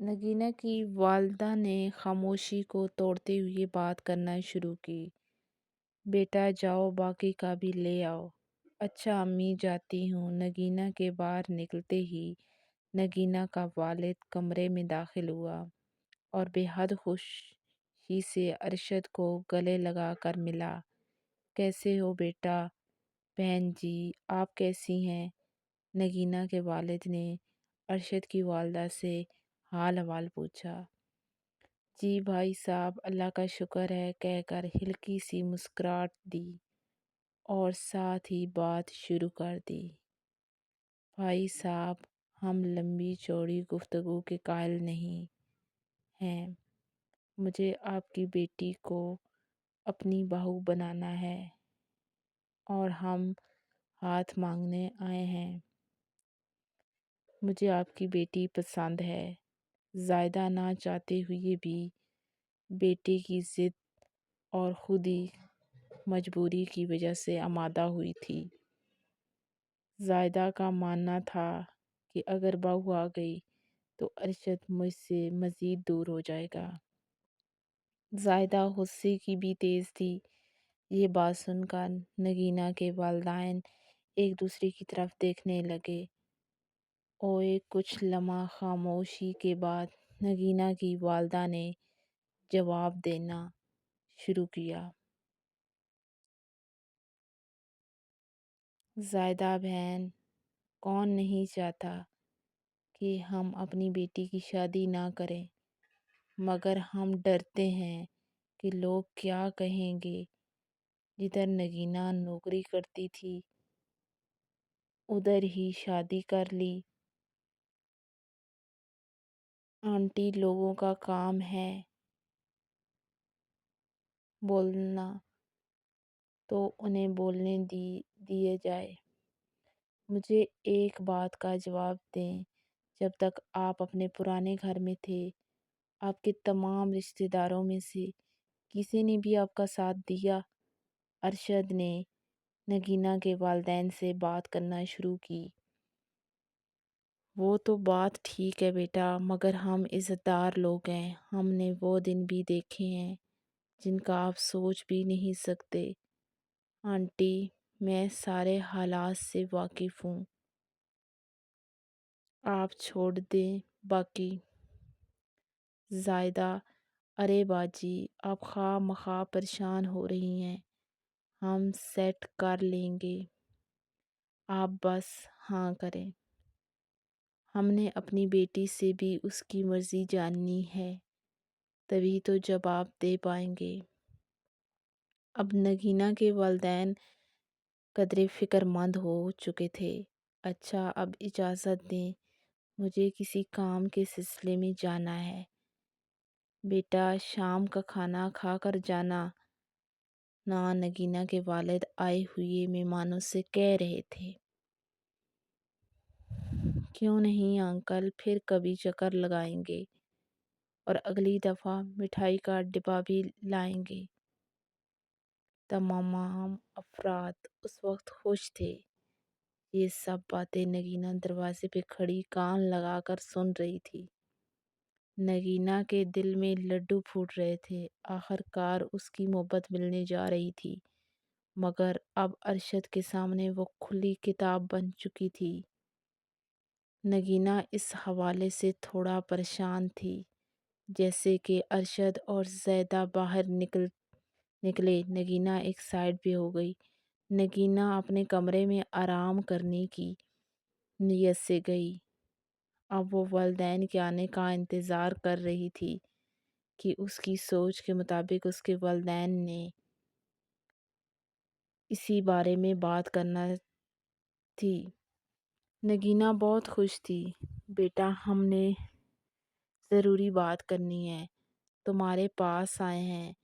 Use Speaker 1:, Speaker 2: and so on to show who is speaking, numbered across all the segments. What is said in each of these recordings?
Speaker 1: नगीना की वालिदा ने खामोशी को तोड़ते हुए बात करना शुरू की। बेटा जाओ बाकी का भी ले आओ। अच्छा अम्मी जाती हूँ। नगीना के बाहर निकलते ही नगीना का वालिद कमरे में दाखिल हुआ और बेहद खुशी से अरशद को गले लगा कर मिला। कैसे हो बेटा? बहन जी आप कैसी हैं? नगीना के वालिद ने अरशद की वालिदा से हाल हवाल पूछा। जी भाई साहब अल्लाह का शुक्र है कहकर हल्की सी मुस्कुराहट दी और साथ ही बात शुरू कर दी। भाई साहब हम लंबी चौड़ी गुफ्तगू के कायल नहीं हैं। मुझे आपकी बेटी को अपनी बहू बनाना है और हम हाथ मांगने आए हैं। मुझे आपकी बेटी पसंद है। ज़ायदा ना चाहते हुए भी बेटे की ज़िद और खुद ही मजबूरी की वजह से आमादा हुई थी। ज़ायदा का मानना था कि अगर बहू आ गई तो अरशद मुझसे मज़ीद दूर हो जाएगा। ज़ायदा गुस्से की भी तेज़ थी। ये बात सुनकर नगीना के वालिदैन एक दूसरे की तरफ देखने लगे और कुछ लम्हा खामोशी के बाद नगीना की वालिदा ने जवाब देना शुरू किया। ज़ायदा बहन, कौन नहीं चाहता कि हम अपनी बेटी की शादी ना करें, मगर हम डरते हैं कि लोग क्या कहेंगे। जिधर नगीना नौकरी करती थी उधर ही शादी कर ली। आंटी लोगों का काम है बोलना, तो उन्हें बोलने दिए जाए। मुझे एक बात का जवाब दें, जब तक आप अपने पुराने घर में थे आपके तमाम रिश्तेदारों में से किसी ने भी आपका साथ दिया? अरशद ने नगीना के वालिदैन से बात करना शुरू की। वो तो बात ठीक है बेटा, मगर हम इज़्ज़तदार लोग हैं। हमने वो दिन भी देखे हैं जिनका आप सोच भी नहीं सकते। आंटी मैं सारे हालात से वाकिफ़ हूँ। आप छोड़ दें बाकी। ज़ायदा अरे बाजी आप खा मखा परेशान हो रही हैं। हम सेट कर लेंगे, आप बस हाँ करें। हमने अपनी बेटी से भी उसकी मर्ज़ी जाननी है, तभी तो जवाब दे पाएंगे। अब नगीना के वालिदैन कदरे फ़िक्रमंद हो चुके थे। अच्छा अब इजाज़त दें, मुझे किसी काम के सिलसिले में जाना है। बेटा शाम का खाना खा कर जाना ना, नगीना के वालिद आए हुए मेहमानों से कह रहे थे। क्यों नहीं अंकल, फिर कभी चक्कर लगाएंगे और अगली दफ़ा मिठाई का डिब्बा भी लाएंगे। तमाम अफराद उस वक्त खुश थे। ये सब बातें नगीना दरवाजे पे खड़ी कान लगाकर सुन रही थी। नगीना के दिल में लड्डू फूट रहे थे। आखिरकार उसकी मोहब्बत मिलने जा रही थी, मगर अब अरशद के सामने वो खुली किताब बन चुकी थी। नगीना इस हवाले से थोड़ा परेशान थी। जैसे कि अरशद और ज़ैदा बाहर निकले नगीना एक साइड पे हो गई। नगीना अपने कमरे में आराम करने की नीयत से गई। अब वो वालिदैन के आने का इंतज़ार कर रही थी कि उसकी सोच के मुताबिक उसके वालिदैन ने इसी बारे में बात करना थी। नगीना बहुत खुश थी। बेटा हमने ज़रूरी बात करनी है, तुम्हारे पास आए हैं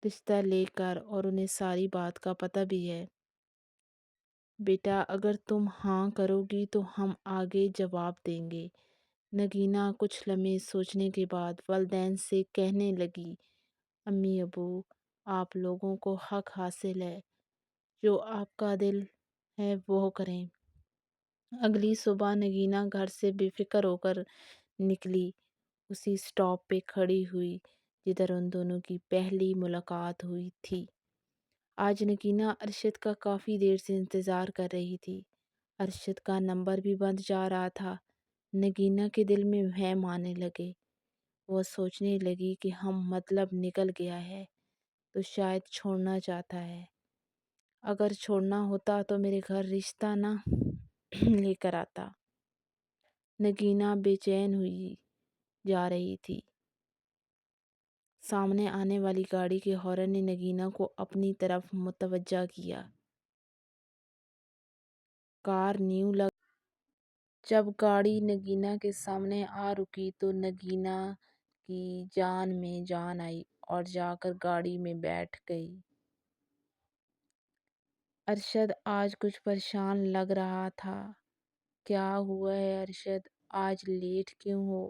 Speaker 1: रिश्ता लेकर, और उन्हें सारी बात का पता भी है। बेटा अगर तुम हाँ करोगी तो हम आगे जवाब देंगे। नगीना कुछ लम्हे सोचने के बाद वालिदैन से कहने लगी, अम्मी अबू आप लोगों को हक हासिल है, जो आपका दिल है वो करें। اگلی صبح نگینہ گھر سے بے فکر ہو کر نکلی، اسی اسٹاپ پہ کھڑی ہوئی جدھر ان دونوں کی پہلی ملاقات ہوئی تھی۔ آج نگینہ ارشد کا کافی دیر سے انتظار کر رہی تھی۔ ارشد کا نمبر بھی بند جا رہا تھا۔ نگینہ کے دل میں وہم آنے لگے۔ وہ سوچنے لگی کہ ہم مطلب نکل گیا ہے تو شاید چھوڑنا چاہتا ہے۔ اگر چھوڑنا ہوتا تو میرے گھر رشتہ نہ لے کر آتا۔ نگینہ بے چین ہوئی جا رہی تھی۔ سامنے آنے والی گاڑی کے ہارن نے نگینہ کو اپنی طرف متوجہ کیا۔ کار نیو لگ جب گاڑی نگینہ کے سامنے آ رکی تو نگینہ کی جان میں جان آئی اور جا کر گاڑی میں بیٹھ گئی۔ ارشد آج کچھ پریشان لگ رہا تھا۔ کیا ہوا ہے ارشد؟ آج لیٹ کیوں ہو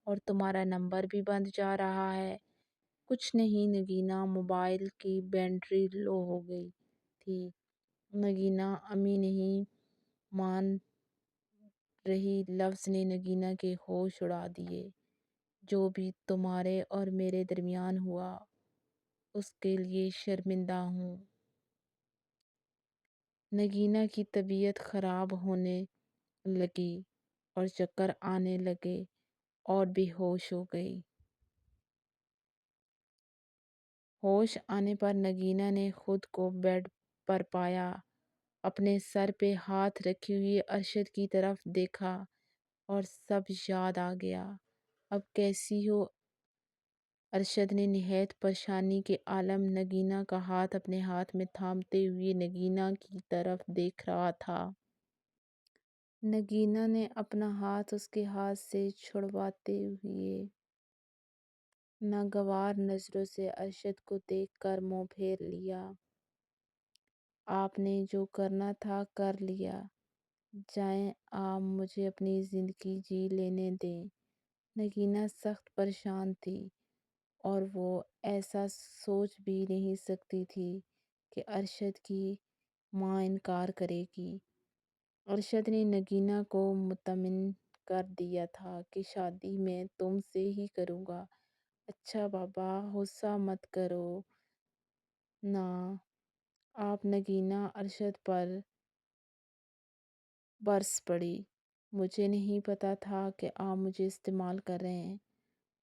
Speaker 1: اور تمہارا نمبر بھی بند جا رہا ہے؟ کچھ نہیں نگینہ، موبائل کی بیٹری لو ہو گئی تھی۔ نگینہ امی نہیں مان رہی لفظ نے نگینہ کے ہوش اڑا دیے۔ جو بھی تمہارے اور میرے درمیان ہوا اس کے لیے شرمندہ ہوں۔ نگینہ کی طبیعت خراب ہونے لگی اور چکر آنے لگے اور بے ہوش ہو گئی۔ ہوش آنے پر نگینہ نے خود کو بیڈ پر پایا، اپنے سر پہ ہاتھ رکھے ہوئے ارشد کی طرف دیکھا اور سب یاد آ گیا۔ اب کیسی ہو؟ ارشد نے نہایت پریشانی کے عالم نگینہ کا ہاتھ اپنے ہاتھ میں تھامتے ہوئے نگینہ کی طرف دیکھ رہا تھا۔ نگینہ نے اپنا ہاتھ اس کے ہاتھ سے چھڑواتے ہوئے ناگوار نظروں سے ارشد کو دیکھ کر منہ پھیر لیا۔ آپ نے جو کرنا تھا کر لیا، جائیں آپ مجھے اپنی زندگی جی لینے دیں۔ نگینہ سخت پریشان تھی اور وہ ایسا سوچ بھی نہیں سکتی تھی کہ ارشد کی ماں انکار کرے گی۔ ارشد نے نگینہ کو مطمئن کر دیا تھا کہ شادی میں تم سے ہی کروں گا۔ اچھا بابا، غصہ مت کرو نا آپ۔ نگینہ ارشد پر برس پڑی۔ مجھے نہیں پتا تھا کہ آپ مجھے استعمال کر رہے ہیں،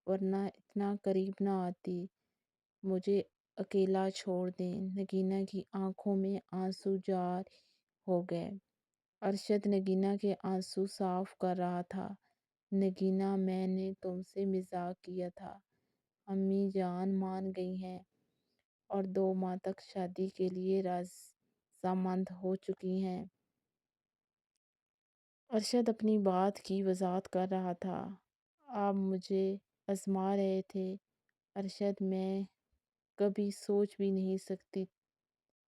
Speaker 1: ورنہ اتنا قریب نہ آتی۔ مجھے اکیلا چھوڑ دیں۔ نگینہ کی آنکھوں میں آنسو جاری ہو گئے۔ ارشد نگینہ کے آنسو صاف کر رہا تھا۔ نگینہ، میں نے تم سے مذاق کیا تھا۔ امی جان مان گئی ہیں اور 2 ماہ تک شادی کے لیے رضامند ہو چکی ہیں۔ ارشد اپنی بات کی وضاحت کر رہا تھا۔ آپ مجھے آزما رہے تھے ارشد، میں کبھی سوچ بھی نہیں سکتی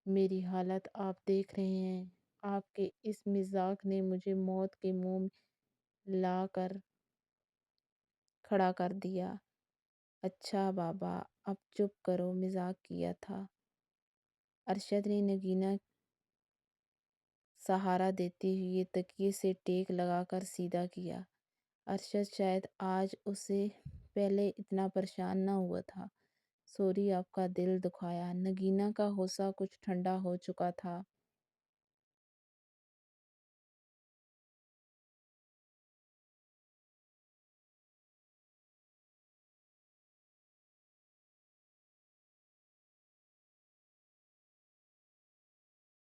Speaker 1: میری حالت آپ دیکھ رہے ہیں۔ آپ کے اس مذاق نے مجھے موت کے منہ لا کر کھڑا کر دیا۔ اچھا بابا اب چپ کرو، مذاق کیا تھا۔ ارشد نے نگینہ سہارا دیتے ہوئے تکیے سے ٹیک لگا کر سیدھا کیا۔ ارشد شاید آج اس سے پہلے اتنا پریشان نہ ہوا تھا۔ سوری، آپ کا دل دکھایا۔ نگینہ کا غصہ کچھ ٹھنڈا ہو چکا تھا۔